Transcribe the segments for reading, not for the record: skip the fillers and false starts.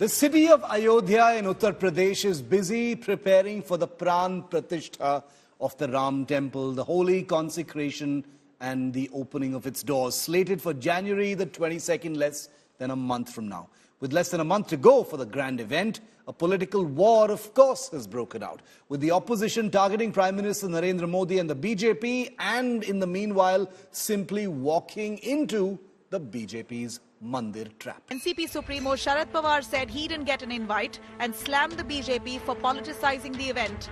The city of Ayodhya in Uttar Pradesh is busy preparing for the Pran Pratishtha of the Ram temple, the holy consecration and the opening of its doors, slated for January the 22nd, less than a month from now. With less than a month to go for the grand event, a political war, of course, has broken out, with the opposition targeting Prime Minister Narendra Modi and the BJP, and in the meanwhile, simply walking into the BJP's Mandir trap. NCP Supremo Sharad Pawar said he didn't get an invite and slammed the BJP for politicizing the event.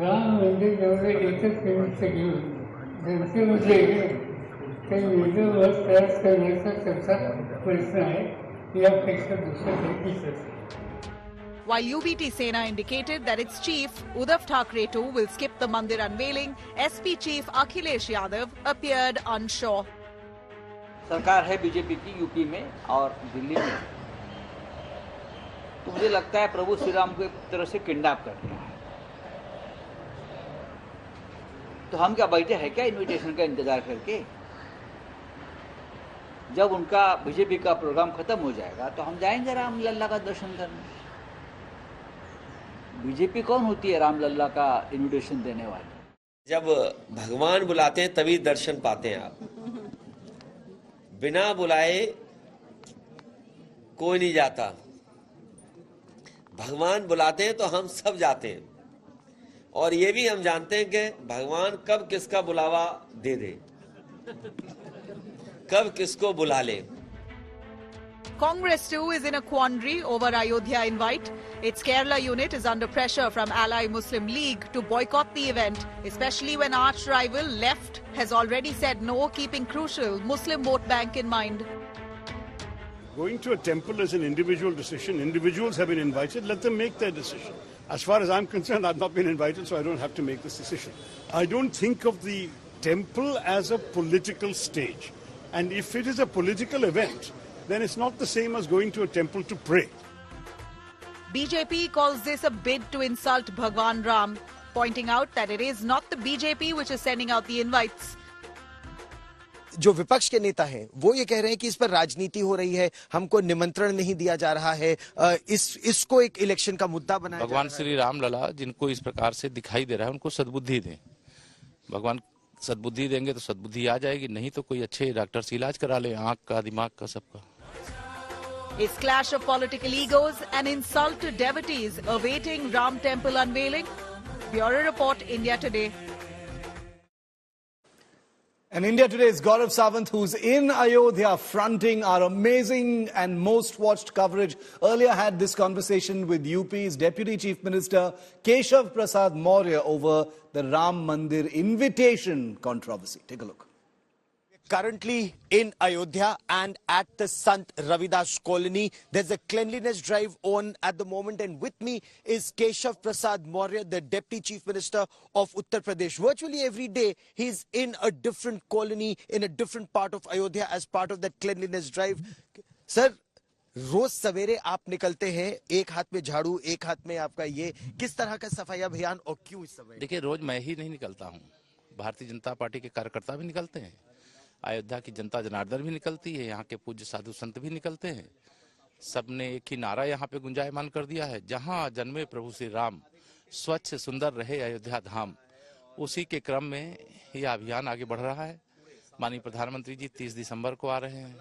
Ram मंदिर जैसे एक film से जनसे मुझे करने से सबसे प्रश्न है या अपेक्षा दूसरे तरीके से. While UBT Sena indicated that its chief, Uddhav Thackeray too, will skip the Mandir unveiling, SP chief Akhilesh Yadav appeared unsure. सरकार है बीजेपी की यूपी में और दिल्ली में, तो मुझे लगता है प्रभु श्री राम को एक तरह से किडनैप कर दिया है. तो हम क्या बैठे हैं क्या इनविटेशन का इंतजार करके? जब उनका बीजेपी का प्रोग्राम खत्म हो जाएगा तो हम जाएंगे राम लल्ला का दर्शन करने. बीजेपी कौन होती है राम लल्ला का इनविटेशन देने वाली? जब भगवान बुलाते हैं तभी दर्शन पाते हैं आप. बिना बुलाए कोई नहीं जाता. भगवान बुलाते हैं तो हम सब जाते हैं, और ये भी हम जानते हैं कि भगवान कब किसका बुलावा दे दे, कब किसको बुला ले. Congress too is in a quandary over Ayodhya invite. Its Kerala unit is under pressure from ally Muslim League to boycott the event, especially when arch rival Left has already said no, keeping crucial Muslim vote bank in mind. Going to a temple is an individual decision. Individuals have been invited. Let them make their decision. As far as I'm concerned, I've not been invited, so I don't have to make this decision. I don't think of the temple as a political stage. And if it is a political event, then it's not the same as going to a temple to pray. BJP calls this a bid to insult Bhagwan Ram, pointing out that it is not the BJP which is sending out the invites. जो विपक्ष के नेता हैं वो ये कह रहे हैं कि इस पर राजनीति हो रही है, हमको निमंत्रण नहीं दिया जा रहा है, इसको एक इलेक्शन का मुद्दा बनाया. भगवान श्री राम लला जिनको इस प्रकार से दिखाई दे रहा है उनको सद्बुद्धि दें. भगवान सद्बुद्धि देंगे तो सद्बुद्धि आ जाएगी, नहीं तो कोई अच्छे डॉक्टर से इलाज करा ले, आंख का, दिमाग का, सबका. Is clash of political egos and insult to devotees awaiting Ram temple unveiling? Bureau Report, India Today. And India Today's Gaurav Sawant, who's in Ayodhya fronting our amazing and most watched coverage, earlier had this conversation with UP's Deputy Chief Minister Keshav Prasad Maurya over the Ram Mandir invitation controversy. Take a look. Currently in Ayodhya and at the Sant Ravidas colony, there's a cleanliness drive on at the moment, and with me is Keshav Prasad Maurya, the Deputy Chief Minister of Uttar Pradesh. Virtually every day he's in a different colony in a different part of Ayodhya as part of that cleanliness drive. Sir, रोज सवेरे आप निकलते हैं, एक हाथ में झाड़ू, एक हाथ में आपका ये, किस तरह का सफाई अभियान और क्यों इस समय? देखिए, रोज मैं ही नहीं निकलता हूँ, भारतीय जनता पार्टी के कार्यकर्ता भी निकलते हैं, अयोध्या की जनता जनार्दन भी निकलती है, यहाँ के पूज्य साधु संत भी निकलते हैं. सबने एक ही नारा यहाँ पे गुंजायमान कर दिया है, जहाँ जन्मे प्रभु श्री राम, स्वच्छ सुंदर रहे अयोध्या धाम. उसी के क्रम में यह अभियान आगे बढ़ रहा है. माननीय प्रधानमंत्री जी 30 दिसंबर को आ रहे हैं.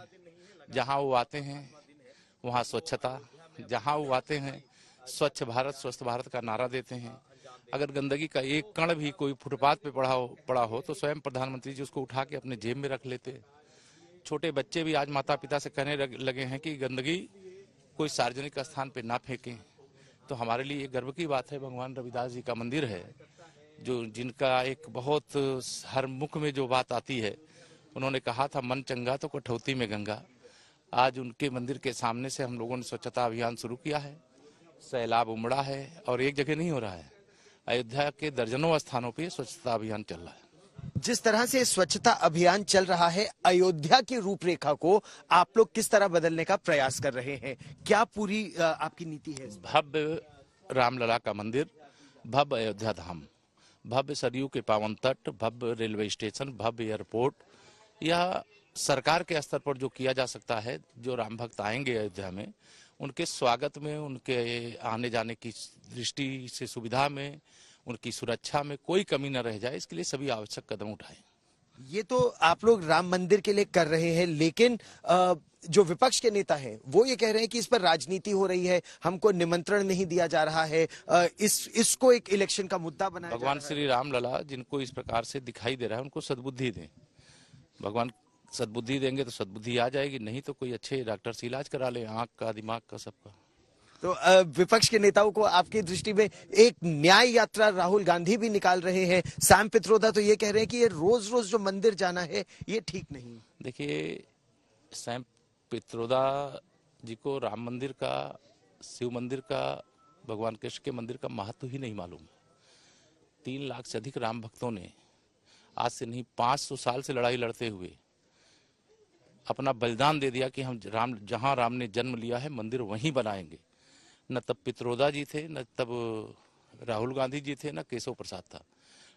जहाँ वो आते हैं वहाँ स्वच्छता, जहाँ वो आते हैं स्वच्छ भारत स्वस्थ भारत का नारा देते हैं. अगर गंदगी का एक कण भी कोई फुटपाथ पे पड़ा हो तो स्वयं प्रधानमंत्री जी उसको उठा के अपने जेब में रख लेते. छोटे बच्चे भी आज माता पिता से कहने लगे हैं कि गंदगी कोई सार्वजनिक स्थान पे ना फेंकें. तो हमारे लिए ये गर्व की बात है. भगवान रविदास जी का मंदिर है, जो जिनका एक बहुत हर मुख में जो बात आती है, उन्होंने कहा था मन चंगा तो कठौती में गंगा. आज उनके मंदिर के सामने से हम लोगों ने स्वच्छता अभियान शुरू किया है. सैलाब उमड़ा है और एक जगह नहीं हो रहा है, अयोध्या के दर्जनों स्थानों पे स्वच्छता अभियान चल रहा है. जिस तरह से स्वच्छता अभियान चल रहा है, अयोध्या की रूपरेखा को आप लोग किस तरह बदलने का प्रयास कर रहे हैं? क्या पूरी आपकी नीति है? भव्य रामलला का मंदिर, भव्य अयोध्या धाम, भव्य सरयू के पावन तट, भव्य रेलवे स्टेशन, भव्य एयरपोर्ट, या सरकार के स्तर पर जो किया जा सकता है, जो राम भक्त आएंगे अयोध्या में, उनके स्वागत में, उनके आने जाने की दृष्टि से सुविधा में, उनकी सुरक्षा में कोई कमी न रह जाए, इसके लिए सभी आवश्यक कदम उठाएं। ये तो आप लोग राम मंदिर के लिए कर रहे हैं, लेकिन जो विपक्ष के नेता हैं वो ये कह रहे हैं कि इस पर राजनीति हो रही है, हमको निमंत्रण नहीं दिया जा रहा है, इसको एक इलेक्शन का मुद्दा बनाया भगवान श्री राम लला जिनको इस प्रकार से दिखाई दे रहा है, उनको सद्बुद्धि दें। भगवान सद्बुद्धि देंगे तो सद्बुद्धि आ जाएगी, नहीं तो कोई अच्छे डॉक्टर से इलाज करा ले, आंख का, दिमाग का, सबका। तो विपक्ष के नेताओं को आपकी दृष्टि में एक न्याय यात्रा राहुल गांधी भी निकाल रहे हैं, सैम पित्रोदा तो ये कह रहे हैं कि ये रोज रोज जो मंदिर जाना है ये ठीक नहीं। देखिए, सैम पित्रोदा जी को राम मंदिर का, शिव मंदिर का, भगवान कृष्ण के मंदिर का महत्व ही नहीं मालूम। 3 लाख से अधिक राम भक्तों ने आज से नहीं 500 साल से लड़ाई लड़ते हुए अपना बलिदान दे दिया कि हम जहां राम ने जन्म लिया है मंदिर वहीं बनाएंगे। न तब पित्रोदा जी थे, न तब राहुल गांधी जी थे, न केशव प्रसाद था,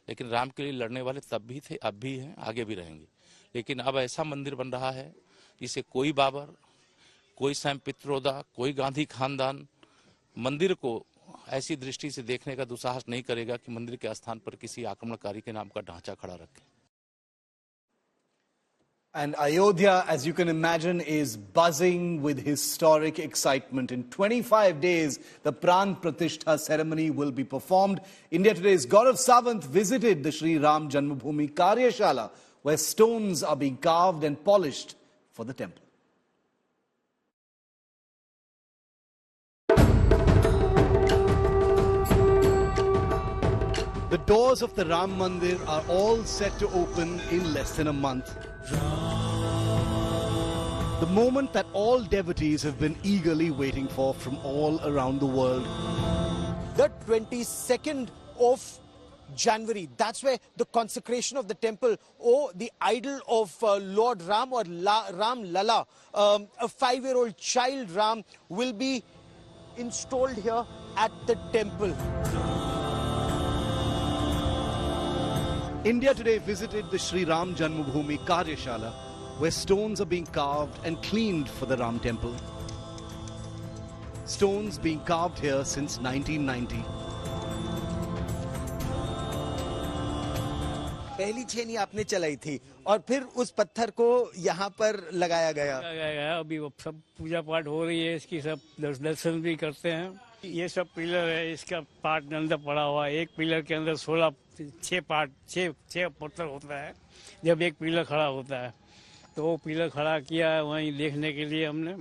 लेकिन राम के लिए लड़ने वाले तब भी थे, अब भी हैं, आगे भी रहेंगे। लेकिन अब ऐसा मंदिर बन रहा है जिसे कोई बाबर, कोई सैम पित्रोदा, कोई गांधी खानदान मंदिर को ऐसी दृष्टि से देखने का दुस्साहस नहीं करेगा कि मंदिर के स्थान पर किसी आक्रमणकारी के नाम का ढांचा खड़ा रखे। And Ayodhya, as you can imagine, is buzzing with historic excitement. In 25 days, the Pran Pratishtha ceremony will be performed. India Today's Gaurav Sawant visited the Sri Ram Janmabhoomi Karyashala, where stones are being carved and polished for the temple. The doors of the Ram Mandir are all set to open in less than a month. The moment that all devotees have been eagerly waiting for from all around the world. The 22nd of January, that's where the consecration of the temple, or the idol of Lord Ram or Ram Lala, a 5-year-old child Ram, will be installed here at the temple. India Today visited the Sri Ram Janmabhoomi Karyashala, where stones are being carved and cleaned for the Ram temple. Stones being carved here since 1990. पहली छेनी आपने चलाई थी और फिर उस पत्थर को यहाँ पर लगाया गया। अभी वो सब पूजा पाठ हो रही है, इसकी सब दर्शन भी करते हैं। ये सब पिलर है, इसका पार्ट अंदर पड़ा हुआ है। एक पिलर के अंदर 6 पत्थर होता है। जब एक पिलर खड़ा होता है तो वो पिलर खड़ा किया है वहीं देखने के लिए हमने।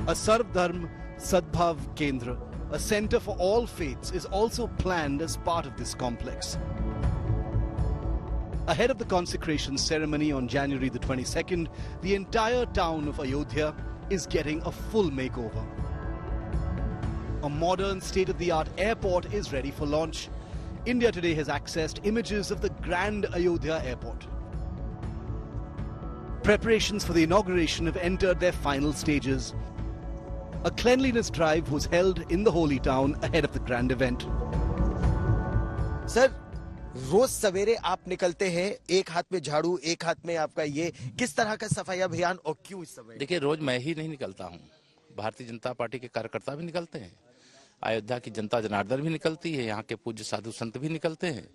A Sarvdharm Sadbhav Kendra, a center for all faiths, is also planned as part of this complex. Ahead of the consecration ceremony on January the 22nd, the entire town of Ayodhya is getting a full makeover. A modern state-of-the-art airport is ready for launch. India Today has accessed images of the grand Ayodhya airport. Preparations for the inauguration have entered their final stages. A cleanliness drive was held in the holy town ahead of the grand event. Sir, रोज सवेरे आप निकलते हैं, एक हाथ में झाड़ू, एक हाथ में आपका ये, किस तरह का सफाई अभियान और क्यों इस समय? देखिए, रोज मैं ही नहीं निकलता हूँ, भारतीय जनता पार्टी के कार्यकर्ता भी निकलते हैं, अयोध्या की जनता जनार्दन भी निकलती है, यहाँ के पूज्य साधु संत भी निकलते हैं।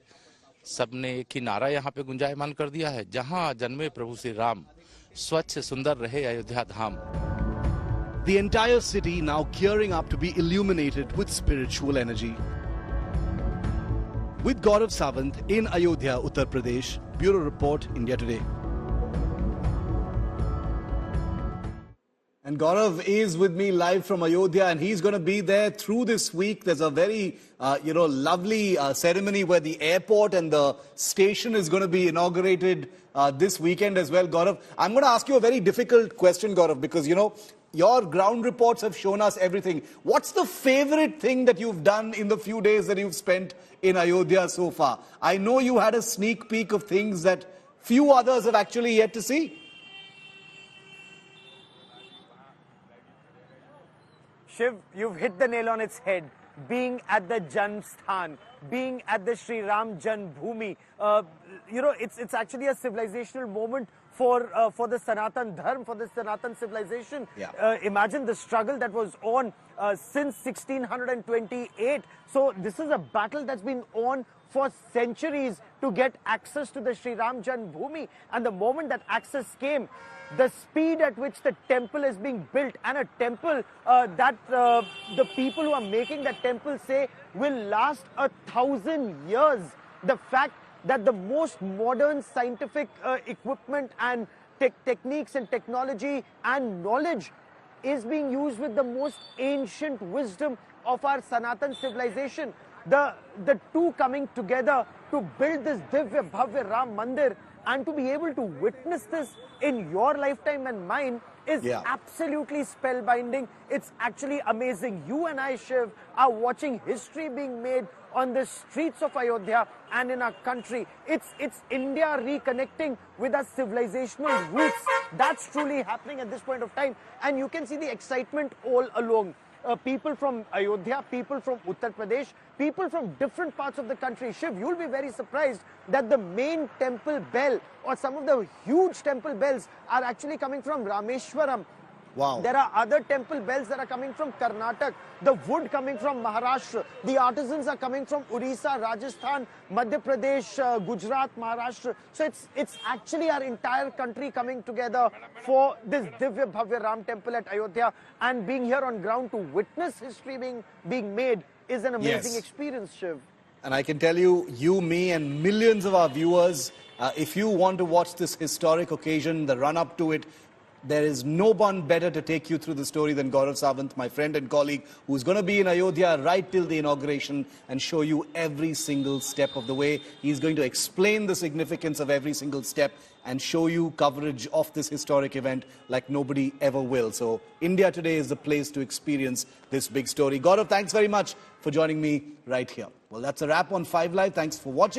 सबने एक ही नारा यहाँ पे गुंजायमान कर दिया है, जहाँ जन्मे प्रभु श्री राम, स्वच्छ सुंदर रहे अयोध्या धाम। The entire city now gearing up to be illuminated with spiritual energy. With Gaurav Sawant in Ayodhya, Uttar Pradesh, Bureau Report, India Today. And Gaurav is with me live from Ayodhya, and he's going to be there through this week. There's a very, lovely ceremony where the airport and the station is going to be inaugurated this weekend as well. Gaurav, I'm going to ask you a very difficult question, Gaurav, because, your ground reports have shown us everything. What's the favorite thing that you've done in the few days that you've spent in Ayodhya so far? I know you had a sneak peek of things that few others have actually yet to see. Shiv, you've hit the nail on its head. being at the Janmsthan, being at the Sri Ram Janmabhoomi. You know, it's actually a civilizational moment for the Sanatan Dharma, for the Sanatan civilization. Yeah. Imagine the struggle that was on since 1628. So this is a battle that's been on for centuries to get access to the Sri Ram Janmabhoomi. And the moment that access came, the speed at which the temple is being built, and a temple that the people who are making that temple say will last 1,000 years. The fact that the most modern scientific equipment and techniques and technology and knowledge is being used with the most ancient wisdom of our Sanatan civilization. The two coming together to build this Divya Bhavya Ram Mandir, and to be able to witness this in your lifetime and mine is absolutely spellbinding. It's actually amazing. You and I, Shiv, are watching history being made on the streets of Ayodhya and in our country. It's India reconnecting with our civilizational roots. That's truly happening at this point of time. And you can see the excitement all along. People from Ayodhya, people from Uttar Pradesh, people from different parts of the country. Shiv, you'll be very surprised that the main temple bell or some of the huge temple bells are actually coming from Rameshwaram. Wow. There are other temple bells that are coming from Karnataka, the wood coming from Maharashtra, the artisans are coming from Orissa, Rajasthan, Madhya Pradesh, Gujarat, Maharashtra. So it's actually our entire country coming together for this Divya Bhavya Ram temple at Ayodhya, and being here on ground to witness history being made is an amazing experience, Shiv. And I can tell you, you, me and millions of our viewers, if you want to watch this historic occasion, the run-up to it, there is no one better to take you through the story than Gaurav Sawant, my friend and colleague, who's going to be in Ayodhya right till the inauguration and show you every single step of the way. He's going to explain the significance of every single step and show you coverage of this historic event like nobody ever will. So India Today is the place to experience this big story. Gaurav, thanks very much for joining me right here. Well, that's a wrap on 5 Live. Thanks for watching.